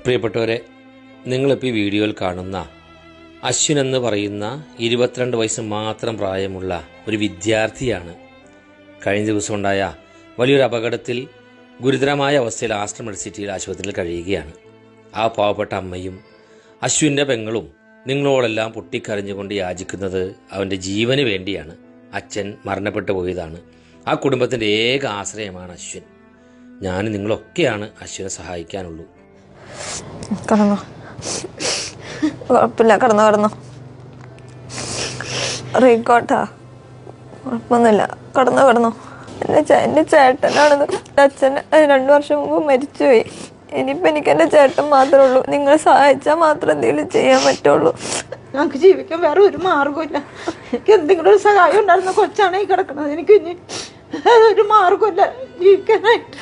പ്രിയപ്പെട്ടവരെ, നിങ്ങളിപ്പോൾ ഈ വീഡിയോയിൽ കാണുന്ന അശ്വിൻ എന്ന് പറയുന്ന 22 വയസ്സ് മാത്രം പ്രായമുള്ള ഒരു വിദ്യാർത്ഥിയാണ്. കഴിഞ്ഞ ദിവസം ഉണ്ടായ വലിയൊരു അപകടത്തിൽ ഗുരുതരമായ അവസ്ഥയിൽ ആസ്റ്റർ മെഡിസിറ്റിയിൽ ആശുപത്രിയിൽ കഴിയുകയാണ്. ആ പാവപ്പെട്ട അമ്മയും അശ്വിൻ്റെ പെങ്ങളും നിങ്ങളോടെല്ലാം പൊട്ടിക്കരഞ്ഞുകൊണ്ട് യാചിക്കുന്നത് അവൻ്റെ ജീവന് വേണ്ടിയാണ്. അച്ഛൻ മരണപ്പെട്ടു പോയതാണ്. ആ കുടുംബത്തിൻ്റെ ഏക ആശ്രയമാണ് അശ്വിൻ. ഞാൻ നിങ്ങളൊക്കെയാണ് അശ്വിനെ സഹായിക്കാനുള്ളൂ. കടന്നോ, കുഴപ്പമില്ല, കടന്നോ. റീക്കോട്ടാ, കുഴപ്പമൊന്നുമില്ല, കടന്നോ. എൻ്റെ ചേട്ടനാണത്. അച്ഛൻ 2 വർഷം മുമ്പ് മരിച്ചുപോയി. ഇനിയിപ്പോൾ എനിക്ക് എൻ്റെ ചേട്ടൻ മാത്രമേ ഉള്ളൂ. നിങ്ങൾ സഹായിച്ചാൽ മാത്രം എന്തെങ്കിലും ചെയ്യാൻ പറ്റുള്ളൂ. ഞങ്ങൾക്ക് ജീവിക്കാൻ വേറെ ഒരു മാർഗമില്ല. എനിക്ക് എന്തെങ്കിലും ഒരു സഹായം ഉണ്ടായിരുന്ന കൊച്ചാണ് ഈ കിടക്കുന്നത്. എനിക്ക് ഇനി ഒരു മാർഗമില്ല ജീവിക്കാനായിട്ട്.